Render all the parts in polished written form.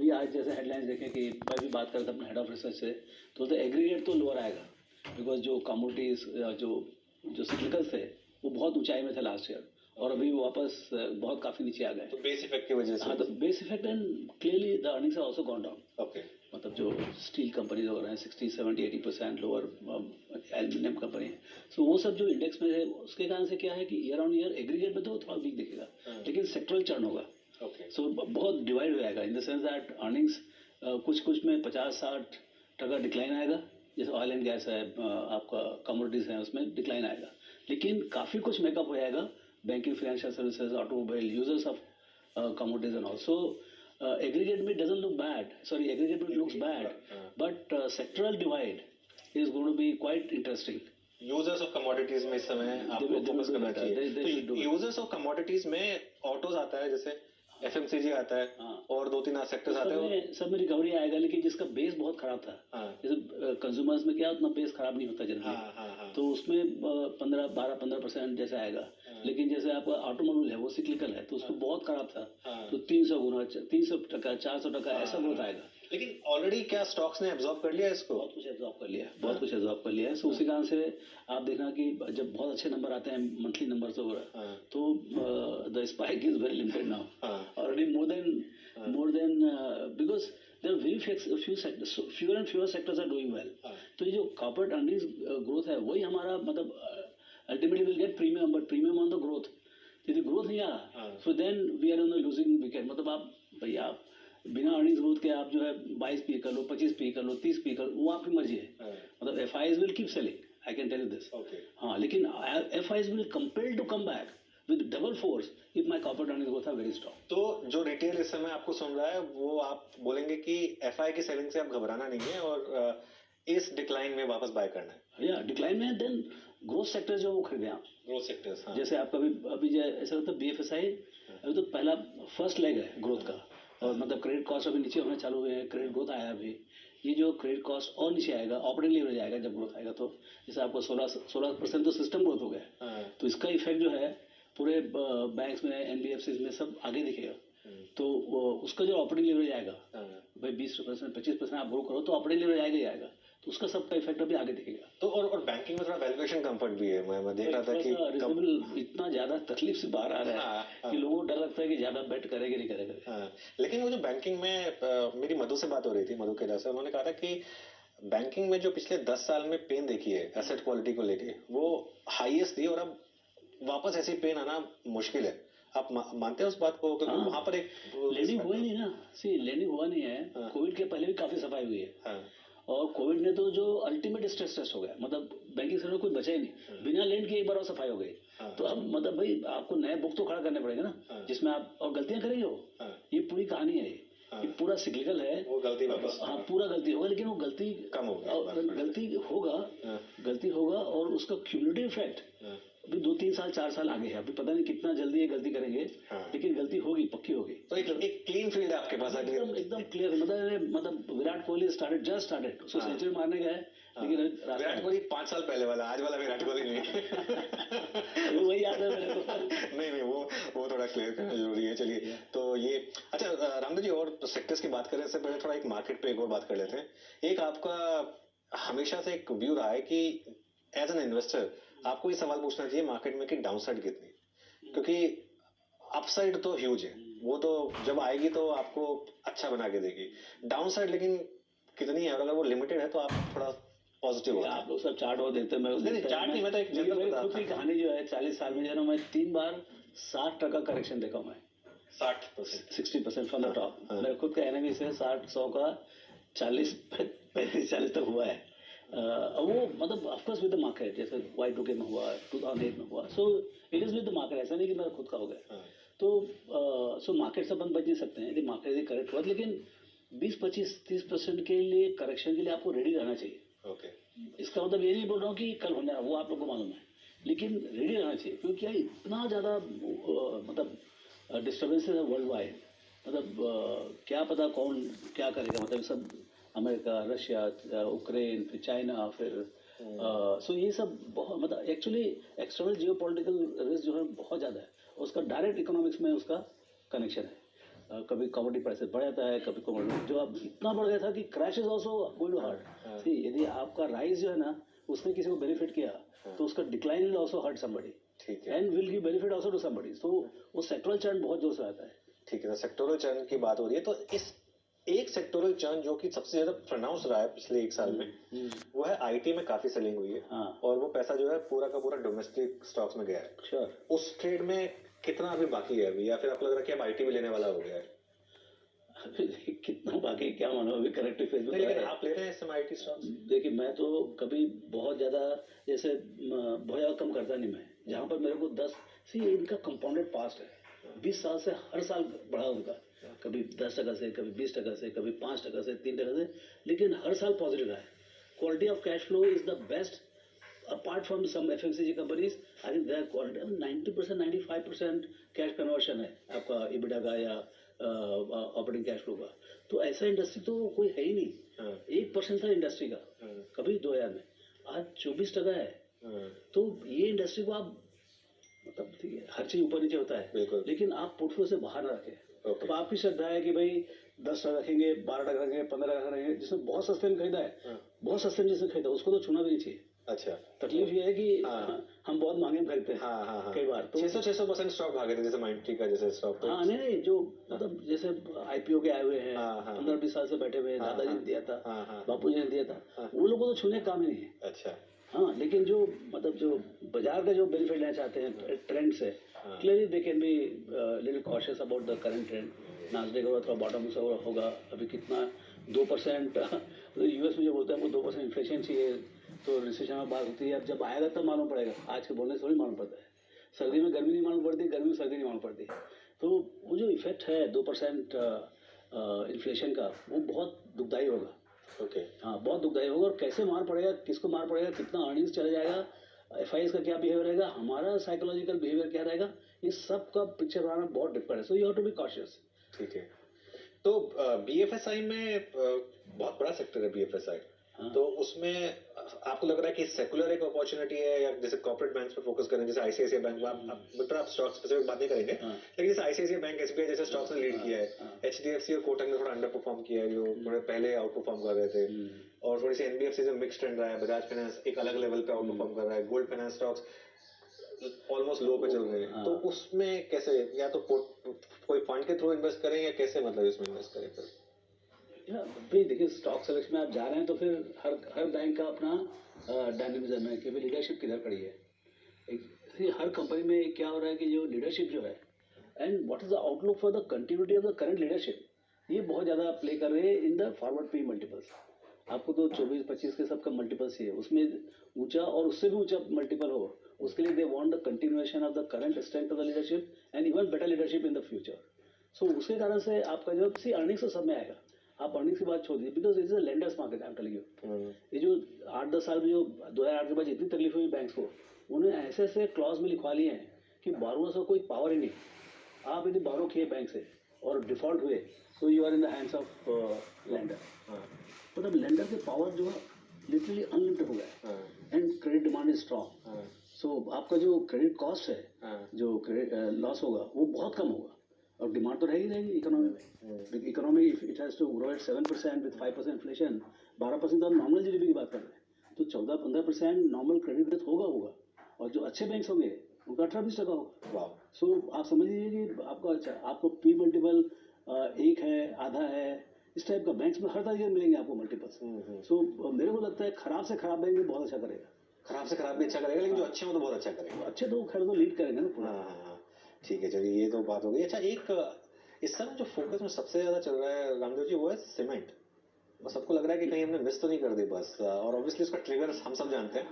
अभी आज जैसे हेडलाइंस देखें कि मैं भी बात कर रहा था अपने हेड ऑफ रिसर्च से, तो एग्रीगेट तो लोअर आएगा बिकॉज जो कमोडिटीज जो सिक्लिकल थे वो बहुत ऊंचाई में थे लास्ट ईयर और अभी वो वापस बहुत काफी नीचे आ गए। तो बेस इफेक्ट की वजह से। हाँ, तो base effect and clearly the earnings are also gone down. Okay, मतलब जो स्टील कंपनीज हो रहे हैं 60-70-80% लोअर, एल्यूमिनियम कंपनी है, सो वो सब जो इंडेक्स में है उसके कारण से क्या है कि ईयर ऑन ईयर एग्रीगेट में तो थोड़ा वीक दिखेगा लेकिन सेक्टरल चर्न होगा। सो बहुत डिवाइड हो जाएगा in the sense that earnings कुछ में 50-60% डिक्लाइन आएगा, जैसे ऑयल एंड गैस है, आपका कमोडिटीज है उसमें डिक्लाइन आएगा, लेकिन काफ़ी कुछ मेकअप हो जाएगा banking, financial services, automobile, users of commodities and also aggregate में doesn't look bad. Sorry, aggregate में looks bad, but sectoral divide is going to be quite interesting. Users of commodities में इस समय आपको फोकस करना चाहिए। तो यूजर्स ऑफ कमोडिटीज में ऑटोज आता है, जैसे एफएमसीजी आता है, और 2-3 सेक्टर्स आते हैं, सब में रिकवरी आएगा, लेकिन जिसका बेस बहुत खराब था, जैसे कंज्यूमर्स में क्या उतना बेस खराब नहीं होता जनरली, तो उसमें 12-15% जैसे आएगा, लेकिन जैसे आपका ऑटोमोबाइल है वो सिक्लिकल है तो उसको बहुत खराब था, तो 300% 400% ऐसा ग्रोथ आएगा। लेकिन ऑलरेडी क्या स्टॉक्स ने एब्जॉर्ब कर लिया इसको? बहुत कुछ एब्जॉर्ब कर लिया, बहुत कुछ एब्जॉर्ब कर लिया है। सो उसी कारण से आप देखना कि जब बहुत अच्छे नंबर आते हैं, मंथली नंबर्स वगैरह, तो the spike is very limited now already, more than because there are very few sectors, fewer and fewer sectors are doing well. तो ये जो कॉर्पोरेट अर्निंग्स ग्रोथ है वही हमारा मतलब ultimately will get premium, but premium on the growth. यदि growth नहीं आया so then we are on the losing wicket. मतलब आप भैया आप बिना अर्निंग्स ग्रोथ के आप जो है 22 पी कर लो, 25 पी कर लो, 30 पी कर लो, वो आपकी मर्जी है। मतलब FIs will keep selling, I can tell you this. हाँ, लेकिन FIs will compel to come back with double force if my corporate earnings growth are very strong. तो जो रिटेल इस समय आपको सुन रहा है वो आप बोलेंगे कि एफआई की सेलिंग से आप घबराना नहीं है और इस डिक्लाइन में वापस बाय करना है। या डिक्लाइन में देन ग्रोथ सेक्टर जो वो खरीदे आप, ग्रोथ सेक्टर्स। जैसे आपका अभी ऐसा होता है बीएफएसआई अभी तो पहला फर्स्ट लेग है ग्रोथ का, और मतलब क्रेडिट कॉस्ट अभी नीचे होने चालू हुए हैं, क्रेडिट ग्रोथ आया अभी, ये जो क्रेडिट कॉस्ट और नीचे आएगा, ऑपरेटिंग लेवरेज आएगा जब ग्रोथ आएगा, तो जैसे आपको 16% तो सिस्टम ग्रोथ हो गया, तो इसका इफेक्ट जो है पूरे बैंक्स में, एनबीएफसी में सब आगे दिखेगा। तो उसका जो ऑपरेटिंग लेवरेज आएगा भाई 20% 25% आप ग्रो करो तो ऑपरेटिंग लेवरेज आएगा ही आएगा, तो उसका सबका इफेक्ट अभी आगे दिखेगा। तो और बैंकिंग में थोड़ा वैल्यूएशन कंफर्ट भी है, मैं देख रहा था कि रिजनेबल, इतना ज्यादा तकलीफ से बाहर आ रहा है कि लोगों को डर लगता है कि ज्यादा बेट करेंगे नहीं करेगा। लेकिन वो जो बैंकिंग में मेरी मधु से बात हो रही थी, मधु केदार से, उन्होंने कहा था कि बैंकिंग में जो पिछले 10 साल में पेन देखी है एसेट क्वालिटी को लेके वो हाईएस्ट थी, और अब वापस ऐसी पेन आना मुश्किल है। आप मानते हैं उस बात को? क्योंकि वहां पर एक लेंडिंग हुआ नहीं ना, लेंडिंग हुआ नहीं है। कोविड के पहले भी काफी सफाई हुई है, और कोविड ने तो जो अल्टीमेट स्ट्रेस टेस्ट हो गया, मतलब बैंकिंग सेक्टर में कोई बचा ही नहीं, बिना लेंड के एक बार और सफाई हो गई। तो अब मतलब भाई आपको नए बुक तो खड़ा करने पड़ेगा ना, जिसमें आप और गलतियां करेंगे हो, ये पूरी कहानी है, ये पूरा सिक्लिकल है, वो गलती वापस, हाँ पूरा गलती होगा, लेकिन वो गलती कम होगा, गलती होगा और उसका क्यूमुलेटिव इफेक्ट अभी 2-3 साल 4 साल आगे है, अभी पता नहीं कितना जल्दी ये गलती करेंगे, लेकिन गलती होगी, पक्की होगी। तो एक क्लीन फील्ड है आपके पास, एकदम क्लियर। मतलब विराट कोहली जस्ट स्टार्टेड, उसको सेंचुरी मारने गए, लेकिन विराट कोहली 5 साल पहले वाला, आज वाला विराट कोहली नहीं। वही याद है मेरे को। नहीं वो थोड़ा क्लियर करना जरूरी है। चलिए, तो ये अच्छा रामदेव जी, और सेक्टर्स की बात करें इससे पहले थोड़ा एक मार्केट पे एक और बात कर लेते हैं। एक आपका हमेशा से एक व्यू रहा है कि एज एन इन्वेस्टर आपको ये सवाल पूछना चाहिए मार्केट में कि डाउनसाइड कितनी, क्योंकि अपसाइड तो ह्यूज है, वो तो जब आएगी तो आपको अच्छा बना के देगी, डाउनसाइड लेकिन कितनी है, और अगर वो लिमिटेड है तो आप थोड़ा पॉजिटिव हो। आप लोग सब चार्ट और देते हैं, मैं चार्ट नहीं, मैं तो एक जनरल खुद की कहानी जो है 40 साल में जो है ना, मैं 3 बार 60% करेक्शन देखा हूं मैं, 60% फ्रॉम द टॉप। मेरे खुद का एनएवी से 60-100 का 40-35-40 तक हुआ है। वो मतलब ऑफकोर्स विद द मार्केट, जैसे Y2K में हुआ, 2008 में हुआ, so it is with the market, ऐसा नहीं कि मेरा खुद का हो गया। तो सो मार्केट से अपन बच नहीं सकते हैं, यदि मार्केट यदि करेक्ट हुआ, लेकिन 20-25-30% के लिए करेक्शन के लिए आपको रेडी रहना चाहिए। इसका मतलब ये नहीं बोल रहा हूँ कि कल होने वो आप लोग को मालूम है, लेकिन रेडी रहना चाहिए, क्योंकि इतना ज्यादा मतलब डिस्टर्बेंसेस है वर्ल्ड वाइड, मतलब क्या पता कौन क्या करेगा, मतलब सब अमेरिका, रशिया, यूक्रेन, फिर चाइना, फिर सो ये सब बहुत मतलब एक्चुअली एक्सटर्नल जियोपॉलिटिकल रिस्क जो है बहुत ज़्यादा है, उसका डायरेक्ट इकोनॉमिक्स में उसका कनेक्शन है। कभी कमोडिटी प्राइसेस बढ़ जाता है, कभी कमोडिटी जो अब इतना बढ़ गया था कि crash is also going to hurt. See यदि आपका राइज जो है ना उसने किसी को बेनिफिट किया तो उसका decline will also hurt somebody, ठीक है, and will give benefit also to somebody. तो वो सेक्टोरल चर्न बहुत जोर से आता है। ठीक है। तो सेक्टोरल चर्न की बात हो रही है, तो इस एक सेक्टोरल चर्न जो कि सबसे ज्यादा प्रोनाउंस रहा है पिछले एक साल में, वो है आईटी में काफी सेलिंग हुई है। हाँ। और वो पैसा जो है पूरा का पूरा डोमेस्टिक स्टॉक्स में गया है। श्योर। उस ट्रेड में कितना अभी बाकी है अभी, या फिर आपको लग रहा है कि अब आईटी भी लेने वाला हो गया है? कितना बाकी क्या मानो, अभी करेक्टिव फेज में लेकिन आप ले रहे हैं इस समय आईटी स्टॉक्स? देखिए मैं तो कभी बहुत ज्यादा जैसे बहुत ज्यादा कम करता नहीं मैं, जहाँ पर मेरे को 10 सी इनका कंपाउंडेड पास्ट है, 20 साल से हर साल बढ़ा उनका, कभी 10% से, कभी 20% से, कभी 5% से, 3% से, लेकिन हर साल पॉजिटिव रहा है। Quality of cash flow is the best apart from some FMCG companies. I think their quality 90% 95% cash conversion है आपका EBITDA का या ऑपरेटिंग कैश फ्लो का। तो ऐसा इंडस्ट्री तो कोई है ही नहीं। 1% था इंडस्ट्री का कभी 2000 में, आज 24% है। तो ये इंडस्ट्री को आप मतलब ठीक है हर चीज ऊपर नीचे होता है, लेकिन आप पोर्टफोलियो से बाहर ना रखें। तो आपकी श्रद्धा है कि भाई 10% रखेंगे, 12% रखेंगे, 15% रखेंगे, जिसमें बहुत सस्ते में खरीदा है, बहुत सस्ते में जिसने खरीदा उसको तो छूना भी नहीं चाहिए। अच्छा, तकलीफ ये है कि हम बहुत महंगे में खरीदते हैं कई बार, तो 600% स्टॉक भागे थे, जैसे माइंट्री का जैसे स्टॉक। हाँ नहीं जो मतलब जैसे IPO के आए हुए हैं 15-20 साल से बैठे हुए, दादाजी ने दिया था, बापू जी ने दिया था, वो लोगों को तो छूने का काम ही नहीं है। अच्छा। हाँ, लेकिन जो मतलब जो बाजार का जो बेनिफिट लेना चाहते हैं ट्रेंड से, clearly they can be little cautious about the current trend. Nasdaq थोड़ा बॉटम से होगा, अभी कितना 2% यूएस में जो बोलते हैं वो 2% इन्फ्लेशन चाहिए, तो रिसेशन में बात होती है। अब जब आएगा तब मालूम पड़ेगा, आज के बोलने से थोड़ी मालूम पड़ता है। सर्दी में गर्मी नहीं मालूम पड़ती, गर्मी में सर्दी नहीं मालूम पड़ती। तो वो जो इफेक्ट है 2% इन्फ्लेशन का, वो बहुत दुखदाई होगा। ओके। हाँ, बहुत दुखदाई होगा। और कैसे मार पड़ेगा, किसको मार पड़ेगा, कितना अर्निंग्स चला जाएगा, FIs का क्या बिहेवियर रहेगा, हमारा साइकोलॉजिकल बिहेवियर क्या रहेगा, ये सब का पिक्चर बनाना बहुत डिफिकल्ट है। So you have to be cautious. ठीक है। तो BFSI में बहुत बड़ा सेक्टर है BFSI। हाँ। तो उसमें आपको लग रहा है कि सेकुलर एक अपॉर्चुनिटी है, या जैसे कॉर्पोरेट बैंक्स पर फोकस करें, जैसे ICICI बैंक में आप स्टॉक स्पेसिफिक बात नहीं करेंगे, लेकिन जैसे ICICI बैंक, SBI जैसे स्टॉक्स ने लीड किया है, HDFC और कोटक ने थोड़ा अंडर परफॉर्म किया है, जो थोड़े पहले आउट परफॉर्म कर रहे थे, और थोड़ी सी NBFC में मिक्स ट्रेंड रहा है, बजाज फाइनेंस एक अलग लेवल पे आउट परफॉर्म कर रहा है, गोल्ड फाइनेंस स्टॉक्स ऑलमोस्ट लो पे चल रहे हैं। तो उसमें कैसे, या तो कोई फंड के थ्रू इन्वेस्ट करें, या कैसे मतलब इसमें इन्वेस्ट करें फिर? भाई देखिए, स्टॉक सिलेक्शन में आप जा रहे हैं तो फिर हर बैंक का अपना डायनेमिज्म है कि भाई लीडरशिप किधर खड़ी है। हर कंपनी में क्या हो रहा है कि जो लीडरशिप जो है, and what is the outlook for the continuity of the current leadership, ये बहुत ज़्यादा प्ले कर रहे हैं इन द फॉरवर्ड पे मल्टीपल्स। आपको तो 24-25 के सबका मल्टीपल्स ही है, उसमें ऊंचा और उससे भी ऊंचा मल्टीपल हो, उसके लिए they want the continuation of the current strength of the leadership and even better leadership in the future. So उसके कारण से आपका जो अर्निंग्स तो सब में आएगा। आप अर्निंग्स की बात छोड़ दीजिए, because it is a lenders market. I am telling you, ये जो 8-10 साल में जो 2008 के बाद जितनी तकलीफ हुई बैंक्स को, उन्हें ऐसे ऐसे क्लॉज में लिखवा लिए हैं कि बारों से कोई पावर ही नहीं। आप यदि बारो किए बैंक से और डिफॉल्ट हुए, so you are in the hands of lender. मतलब लेंडर के पावर जो है लिटरली अनलिमिटेड हो गया, and credit demand is strong. So आपका जो क्रेडिट कॉस्ट है, जो क्रेडिट लॉस होगा, वो बहुत कम होगा, और डिमांड तो रहेगी इकोनॉमी में। Economy it has to grow at 7% with 5% inflation, 12% तो हम नॉर्मल GDP की बात कर रहे हैं, तो 14-15% नॉर्मल क्रेडिट ग्रोथ होगा। और जो अच्छे बैंक्स होंगे उनका 18-20% होगा। सो आप समझ लीजिए कि आपको P मल्टीपल 1 है, आधा है, इस टाइप का बैंक्स में हर तरीके मिलेंगे आपको मल्टीपल्स। सो मेरे को लगता है खराब से खराब बैंक भी बहुत अच्छा करेगा, खराब से खराब भी अच्छा करेगा, लेकिन जो अच्छे हो तो बहुत अच्छा करेगा। अच्छे तो खैर तो लीड करेंगे ना पूरा। ठीक है, चलिए ये तो बात हो गई। अच्छा, एक इस समय जो फोकस में सबसे ज्यादा चल रहा है रामदेव जी, वो है सीमेंट। बस सबको लग रहा है कि कहीं हमने मिस तो नहीं कर दी बस, और ऑब्वियसली उसका ट्रिगर हम सब जानते हैं।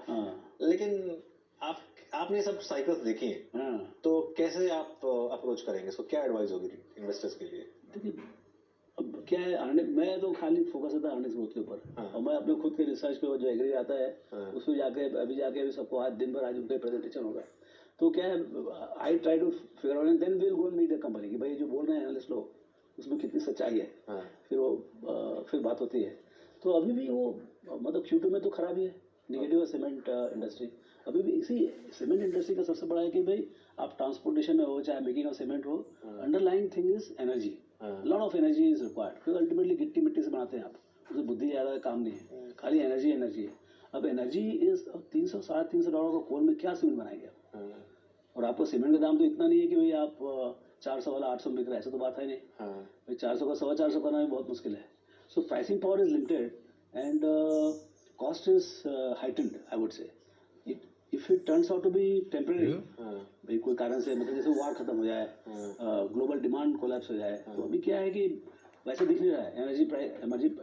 लेकिन आपने सब साइकिल्स देखी हैं, तो कैसे आप अप्रोच करेंगे इसको, क्या एडवाइस होगी इन्वेस्टर्स के लिए? देखिए, अब क्या है, मैं तो खाली फोकस होता है अर्निंग्स ग्रोथ के ऊपर, और मैं अपने खुद के रिसर्च पे जो एग्री आता है उसमें जाके सबको आज दिन भर आज उनका प्रेजेंटेशन होगा, तो क्या है, I try to figure out and then we will go and meet the company कि भाई जो बोल रहे हैं एनालिस्ट लोग उसमें कितनी सच्चाई है। फिर बात होती है। तो अभी भी वो मतलब Q2 में तो खराब ही है, निगेटिव है सीमेंट इंडस्ट्री अभी भी। इसी सीमेंट इंडस्ट्री का सबसे बड़ा है कि भाई आप ट्रांसपोर्टेशन में हो, चाहे मेकिंग ऑफ सीमेंट हो, underlying thing is energy. Lot of energy is required, क्योंकि अल्टीमेटली गिट्टी मिट्टी से बनाते हैं आप, उसमें बुद्धि ज़्यादा काम नहीं है, खाली एनर्जी है। अब एनर्जी इज $300-350 का कोल में क्या सीमेंट बनाएंगे आप? और आपको सीमेंट का दाम तो इतना नहीं है कि भाई आप 400 वाला 800 में बिक रहा है, ऐसा तो बात है नहीं। भाई 400 का 450 करना भी बहुत मुश्किल है। So pricing power is limited and cost is heightened, I would say. If it turns out to be temporary, भाई कोई कारण से मतलब जैसे वार खत्म हो जाए, ग्लोबल डिमांड कोलैप्स हो जाए, तो अभी क्या है कि वैसे दिख नहीं रहा है,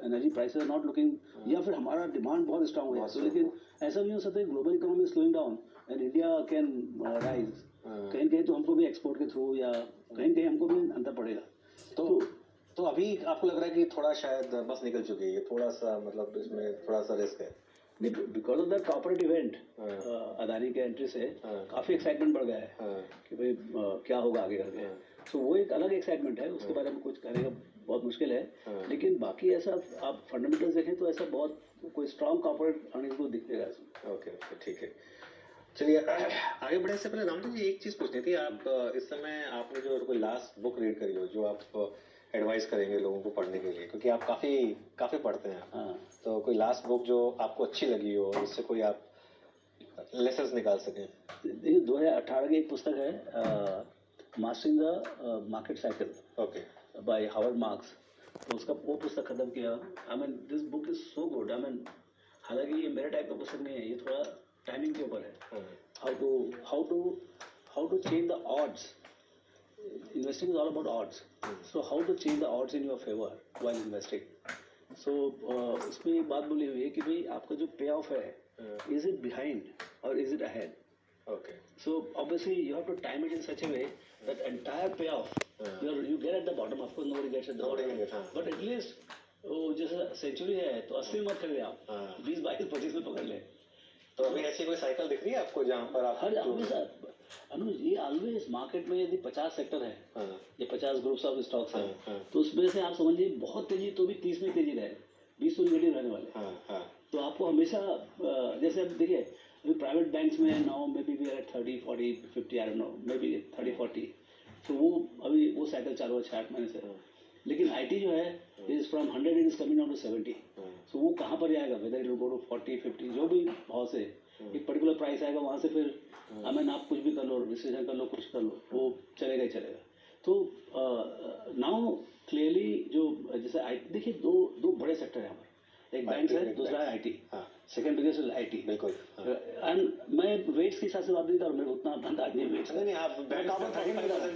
energy prices are not looking, या फिर हमारा डिमांड बहुत स्ट्रांग हो जाए। लेकिन ऐसा नहीं हो सकता, global economy slowing down and India can rise. कहीं कहीं तो हमको भी एक्सपोर्ट के थ्रू या कहीं कहीं हमको भी अंतर पड़ेगा। तो अभी आपको लग रहा है कि थोड़ा शायद बस निकल चुकी है, थोड़ा सा मतलब इसमें थोड़ा सा रिस्क है? Because of that corporate event, Adani के एंट्री से काफी एक्साइटमेंट बढ़ गया है कि भाई क्या होगा आगे करके। तो वो एक अलग एक्साइटमेंट है, उसके बारे में कुछ कहने का बहुत मुश्किल है। लेकिन बाकी ऐसा आप फंडामेंटल्स देखें तो ऐसा बहुत कोई स्ट्रॉन्ग कॉर्पोरेट अर्निंग को दिखेगा इसमें। ओके, ठीक है। चलिए आगे बढ़ने से पहले रामदेव जी एक चीज पूछनी थी। आप इस समय आपने जो कोई लास्ट बुक रीड करी हो जो आप एडवाइस करेंगे लोगों को पढ़ने के लिए, क्योंकि आप काफी पढ़ते हैं आप, तो कोई लास्ट बुक जो आपको अच्छी लगी हो, इससे कोई आप लेसन्स निकाल सकें? देखिए 2018 की एक पुस्तक है, mastering the market cycle, okay, by Howard Marks. तो उसका वो पुस्तक खत्म किया। I mean this book is so good. I mean हालांकि ये मेरे टाइप का पुस्तक नहीं है, ये थोड़ा टाइमिंग के ऊपर है, how to change the odds. Investing is all about odds. So how to change the odds in your favor while investing. So इसमें एक बात बोली हुई है कि भाई आपका जो पे ऑफ है, is it behind or is it ahead? Okay. So obviously you have to time it in such a way that entire payoff you get at the bottom. Of course nobody gets at the bottom. But at least जैसे century है तो 80 मत खरीदे आप, 20, 22, 25 में पकड़ ले। तो अभी ऐसी कोई साइकिल दिख रही है आपको जहाँ पर आप अनुज, ये ऑलवेज मार्केट में यदि 50 सेक्टर है या 50 ग्रुप्स ऑफ स्टॉक्स है, तो उसमें से आप समझिए बहुत तेजी तो भी 30 में तेजी रहे, 20 तो निगेटिव रहने वाले। तो आपको हमेशा जैसे अब देखिए अभी प्राइवेट बैंक्स में now maybe we are at 30, 40, 50, I don't know, maybe 30, 40। तो वो अभी वो साइकिल चालू है 6 महीने से। लेकिन आईटी जो है is from 100 it is coming down to 70। तो वो कहाँ पर जाएगा, whether it will go to 40, 50, जो भी भाव से एक पर्टिकुलर प्राइस आएगा, वहां से फिर आई आप कुछ भी कर लो, डिसीजन कर लो, कुछ कर लो, वो चलेगा ही चलेगा। तो नाउ क्लियरली जो जैसे देखिए दो बड़े सेक्टर है यहाँ पर, एक बैंक है, दूसरा है IT, second biggest is IT. बिल्कुल। एंड मैं वेट्स के हिसाब से बात नहीं कर रहा हूँ, मेरे उतना अंदाज नहीं वेट्स नहीं, आप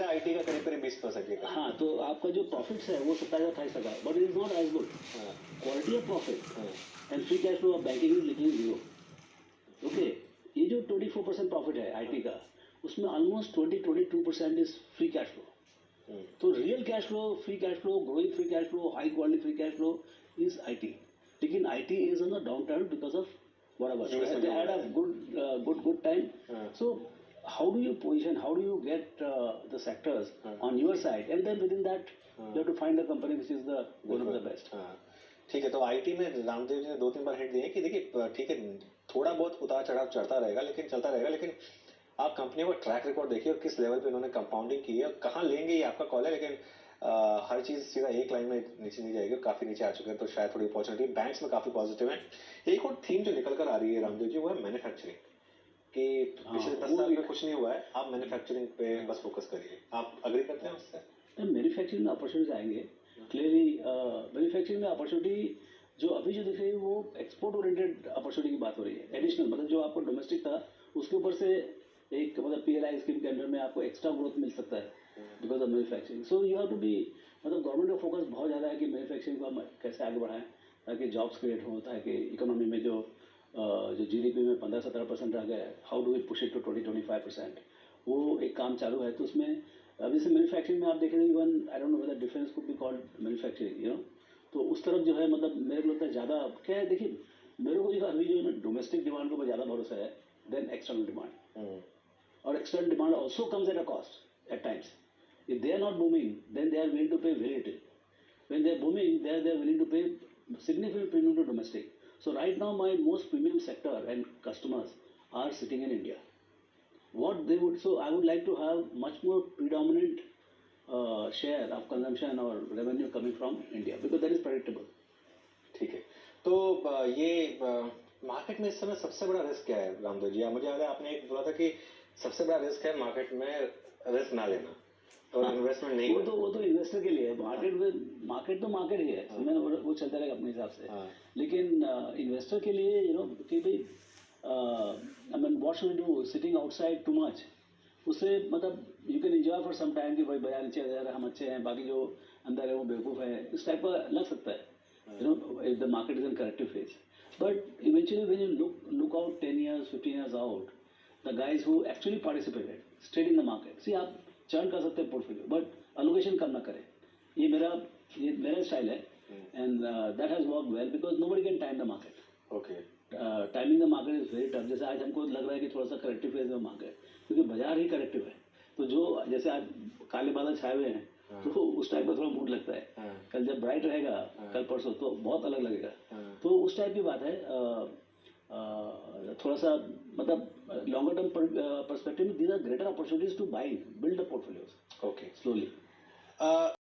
आईटी का करीब 20%। हाँ, तो आपका जो प्रॉफिट्स है वो 27-28%, but it is not as good quality of profit and free cash flow of banking is little zero. Okay, ये जो 24% प्रॉफिट है आईटी का, उसमें almost 20-22% is free cash flow. तो real cash flow, free cash flow, growing free cash flow, high quality free cash flow is IT. लेकिन IT is on the downturn because of whatever they had a good time. So how do you position, how do you get the sectors on your side, and then within that you have to find the company which is the one of the best. ठीक है, तो IT में रामदेव जी ने 2-3 बार hint दिए कि देखिए ठीक है थोड़ा बहुत उतार चढ़ाव चलता रहेगा, लेकिन आप कंपनी को ट्रैक रिकॉर्ड देखिए और किस लेवल पे इन्होंने कंपाउंडिंग की है, कहाँ लेंगे ये आपका कॉल है। लेकिन हर चीज सीधा एक लाइन में नीचे नहीं जाएगी, काफी नीचे आ चुके हैं, तो शायद थोड़ी अपॉर्चुनिटी बैंक्स में काफी पॉजिटिव है। एक और थीम जो निकल कर आ रही है रामदेव जी, वो है मैन्युफैक्चरिंग, कि पिछले 10 साल में कुछ नहीं हुआ है, आप मैन्युफैक्चरिंग पे बस फोकस करिए। आप अग्री करते हैं उससे? मैन्युफैक्चरिंग में अपॉर्चुनिटीज आएंगे क्लियरली। मैन्युफैक्चरिंग में अपॉर्चुनिटी जो अभी जो दिख रही है वो एक्सपोर्ट ओरिएंटेड अपॉर्चुनिटी की बात हो रही है, एडिशनल, मतलब जो आपको डोमेस्टिक था उसके ऊपर से एक मतलब पीएलआई स्कीम के अंडर में आपको एक्स्ट्रा ग्रोथ मिल सकता है because of manufacturing. So you have to be, मतलब गवर्नमेंट का फोकस बहुत ज़्यादा है कि मैन्युफैक्चरिंग को हम कैसे आगे बढ़ाएं ताकि जॉब्स क्रिएट हो, ताकि इकोनॉमी में जो जीडीपी में 15-17% रह गया है, how do we push it to 20-25%, वो एक काम चालू है। तो उसमें अब जैसे मैन्युफैक्चरिंग में आप देखेंगे even I don't know whether defence could be called manufacturing, you know, तो उस तरफ जो है मतलब मेरे को लगता है ज़्यादा क्या है। देखिए मेरे को जो अभी जो है डोमेस्टिक डिमांड के ऊपर ज़्यादा भरोसा है देन एक्सटर्नल डिमांड, और external demand also comes at a cost at times. If they are not booming, then they are willing to pay very little. When they are booming, they are willing to pay significant premium to domestic. So right now, my most premium sector and customers are sitting in India. What they would, so I would like to have much more predominant share of consumption or revenue coming from India because that is predictable. ठीक है, तो ये market में इस समय सबसे बड़ा risk क्या है रामदेव जी? मुझे याद है आपने एक बोला था कि सबसे बड़ा रिस्क है मार्केट में रिस्क ना लेना और इन्वेस्टमेंट नहीं। वो तो इन्वेस्टर के लिए है। मार्केट तो मार्केट ही है, उसमें वो चलता रहेगा अपने हिसाब से। लेकिन इन्वेस्टर के लिए कि भाई I mean what should do sitting outside too much, उससे मतलब you can enjoy for some time कि भाई बाजार नीचे यार हम अच्छे हैं, बाकी जो अंदर है वो बेवकूफ़ है, इस टाइप का लग सकता है if the market is in corrective phase. But eventually when you look out 10 years, 15 years out, the guys who actually participated, stayed in the market. See, आप चर्न कर सकते हैं पोर्टफोलियो, बट अलोकेशन कम ना करें। ये मेरा स्टाइल है, and that has work well because nobody can time the market. Okay, timing the market is very tough. जैसे आज हमको लग रहा है कि थोड़ा सा करेक्टिव फेज में मार्केट, क्योंकि बाजार ही करेक्टिव है। तो जो जैसे आज काले बादल छाए हुए हैं, तो उस टाइप का थोड़ा मूड लगता है। कल जब ब्राइट रहेगा, कल परसों, तो बहुत अलग लगेगा। तो उस टाइप की बात है। थोड़ा सा मतलब लॉन्गर टर्म पर्सपेक्टिव में these are greater opportunities to buy build the portfolios okay, slowly.